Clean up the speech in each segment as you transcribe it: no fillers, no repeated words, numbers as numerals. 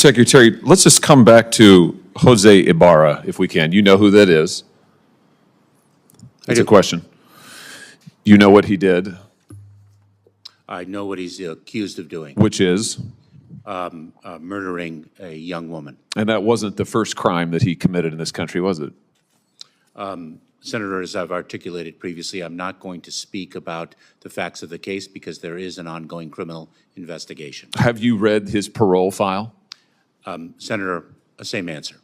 Secretary, let's just come back to Jose Ibarra, if we can. You know who that is. That's a question. You know what he did, I know what he's accused of doing, which is, murdering a young woman. and that wasn't the first crime that he committed in this country, was it? Senator, as I've articulated previously, I'm not going to speak about the facts of the case because there is an ongoing criminal investigation. Have you read his parole file? Senator, same answer.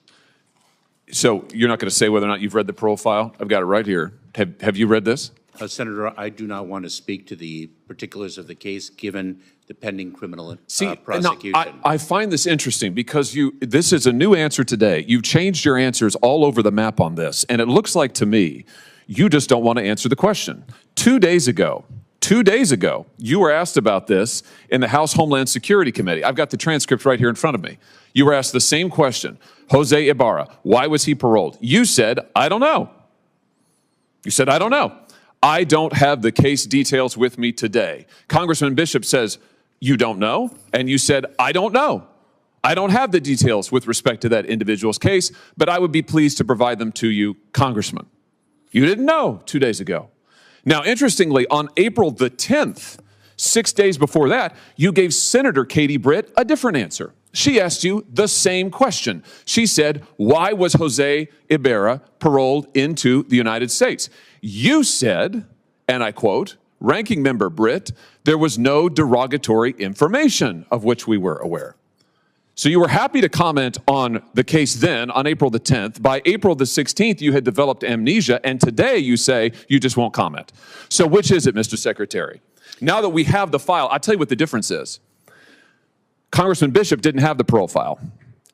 So you're not going to say whether or not you've read the parole file? I've got it right here. Have you read this? Senator, I do not want to speak to the particulars of the case given the pending criminal See, prosecution. now, I find this interesting because this is a new answer today. You've changed your answers all over the map on this, and it looks like to me you just don't want to answer the question. 2 days ago, you were asked about this in the House Homeland Security Committee. I've got the transcript right here in front of me. You were asked the same question. Jose Ibarra, why was he paroled? You said, I don't know. You said, I don't know. I don't have the case details with me today. Congressman Bishop says, you don't know? And you said, I don't know. I don't have the details with respect to that individual's case, but I would be pleased to provide them to you, Congressman. You didn't know 2 days ago. Now, interestingly, on April the 10th, 6 days before that, you gave Senator Katie Britt a different answer. She asked you the same question. She said, why was Jose Ibarra paroled into the United States? You said, and I quote, Ranking Member Britt, there was no derogatory information of which we were aware. So you were happy to comment on the case then, on April the 10th. By April the 16th, you had developed amnesia, and today you say you just won't comment. So which is it, Mr. Secretary? Now that we have the file, I'll tell you what the difference is. Congressman Bishop didn't have the parole file,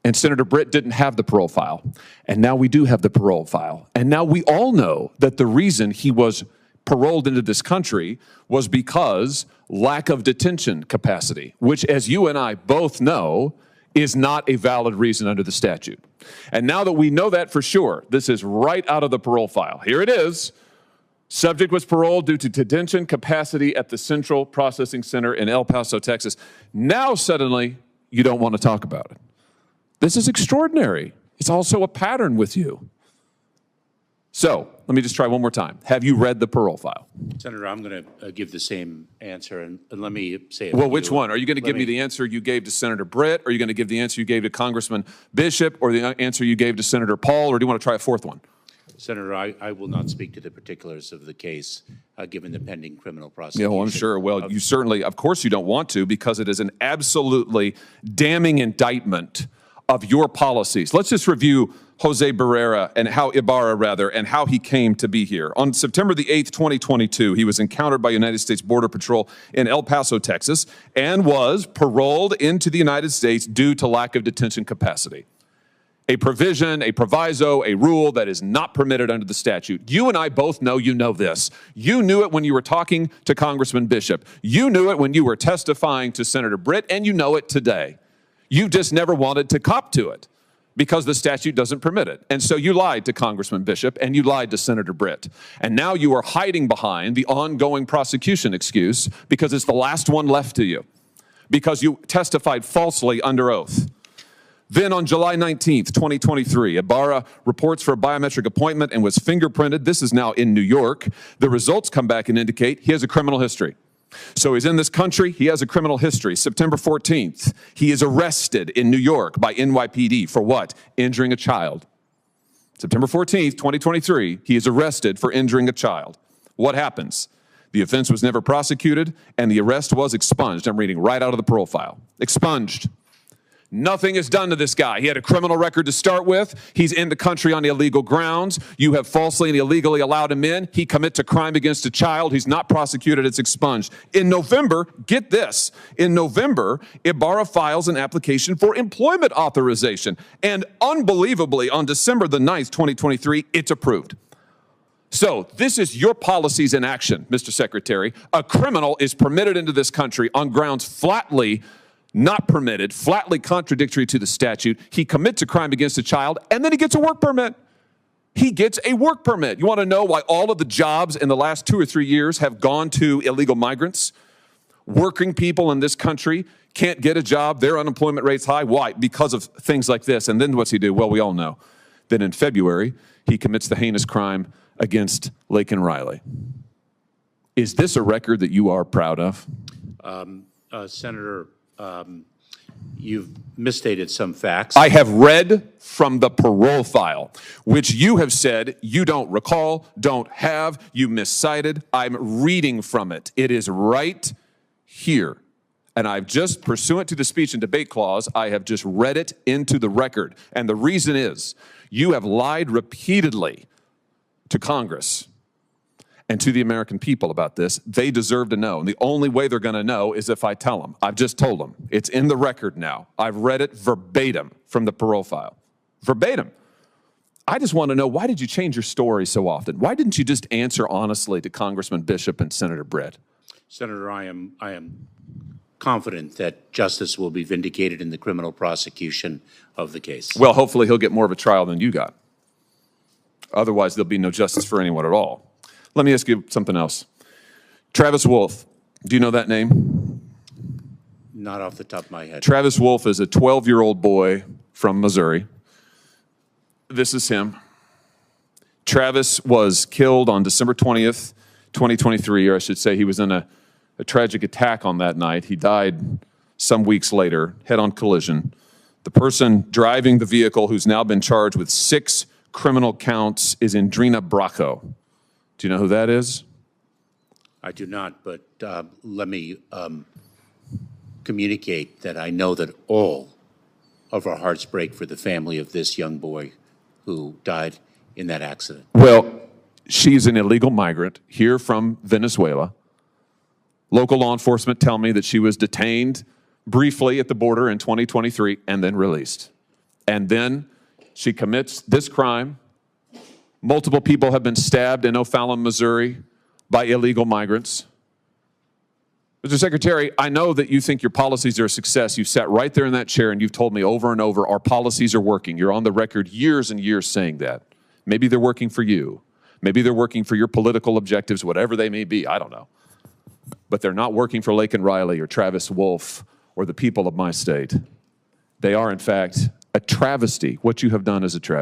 and Senator Britt didn't have the parole file, and now we do have the parole file. And now we all know that the reason he was paroled into this country was because lack of detention capacity, which, as you and I both know, is not a valid reason under the statute. And now that we know that for sure, this is right out of the parole file. Here it is. Subject was paroled due to detention capacity at the Central Processing Center in El Paso, Texas. Now suddenly you don't want to talk about it. This is extraordinary. It's also a pattern with you. So let me just try one more time. Have you read the parole file? Senator, I'm going to give the same answer, and let me say it. Well, which one? Are you going to give me the answer you gave to Senator Britt? Or are you going to give the answer you gave to Congressman Bishop? Or the answer you gave to Senator Paul? Or do you want to try a fourth one? Senator, I will not speak to the particulars of the case, given the pending criminal prosecution. Yeah, well, I'm sure. Well, you certainly, of course you don't want to, because it is an absolutely damning indictment of your policies. Let's just review Jose Ibarra, and how he came to be here. On September the 8th, 2022, he was encountered by United States Border Patrol in El Paso, Texas, and was paroled into the United States due to lack of detention capacity. A provision, a proviso, a rule that is not permitted under the statute. You and I both know you know this. You knew it when you were talking to Congressman Bishop. You knew it when you were testifying to Senator Britt, and you know it today. You just never wanted to cop to it because the statute doesn't permit it. And so you lied to Congressman Bishop and you lied to Senator Britt. And now you are hiding behind the ongoing prosecution excuse because it's the last one left to you, because you testified falsely under oath. Then on July 19th, 2023, Ibarra reports for a biometric appointment and was fingerprinted. This is now in New York. The results come back and indicate he has a criminal history. So he's in this country, he has a criminal history. September 14th, he is arrested in New York by NYPD for what? Injuring a child. September 14th, 2023, he is arrested for injuring a child. What happens? The offense was never prosecuted and the arrest was expunged. I'm reading right out of the parole file. Expunged. Nothing is done to this guy. He had a criminal record to start with. He's in the country on illegal grounds. You have falsely and illegally allowed him in. He commits a crime against a child. He's not prosecuted. It's expunged. In November, get this, in November, Ibarra files an application for employment authorization. And unbelievably, on December the 9th, 2023, it's approved. So this is your policies in action, Mr. Secretary. A criminal is permitted into this country on grounds flatly not permitted, flatly contradictory to the statute. He commits a crime against a child, and then he gets a work permit. He gets a work permit. You want to know why all of the jobs in the last 2 or 3 years have gone to illegal migrants? Working people in this country can't get a job. Their unemployment rate's high. Why? Because of things like this. And then what's he do? Well, we all know. Then in February, he commits the heinous crime against Laken Riley. Is this a record that you are proud of? Senator, you've misstated some facts. I have read from the parole file, which you have said you don't recall, don't have, you miscited. I'm reading from it. It is right here. And I've just, pursuant to the speech and debate clause, I have just read it into the record. And the reason is, you have lied repeatedly to Congress and to the American people about this. They deserve to know. And the only way they're going to know is if I tell them. I've just told them. It's in the record now. I've read it verbatim from the parole file. Verbatim. I just want to know, why did you change your story so often? Why didn't you just answer honestly to Congressman Bishop and Senator Britt? Senator, I am confident that justice will be vindicated in the criminal prosecution of the case. Well, hopefully he'll get more of a trial than you got. Otherwise, there'll be no justice for anyone at all. Let me ask you something else. Travis Wolf, do you know that name? Not off the top of my head. Travis Wolf is a 12-year-old boy from Missouri. This is him. Travis was killed on December 20th, 2023, or I should say he was in a tragic attack on that night. He died some weeks later, head-on collision. The person driving the vehicle, who's now been charged with 6 criminal counts, is Indrina Bracco. Do you know who that is? I do not, but let me communicate that I know that all of our hearts break for the family of this young boy who died in that accident. Well, she's an illegal migrant here from Venezuela. Local law enforcement tell me that she was detained briefly at the border in 2023 and then released. And then she commits this crime. Multiple people have been stabbed in O'Fallon, Missouri by illegal migrants. Mr. Secretary, I know that you think your policies are a success. You've sat right there in that chair and you've told me over and over our policies are working. You're on the record years and years saying that. Maybe they're working for you. Maybe they're working for your political objectives, whatever they may be. I don't know. But they're not working for Laken Riley or Travis Wolf or the people of my state. They are, in fact, a travesty. What you have done is a travesty.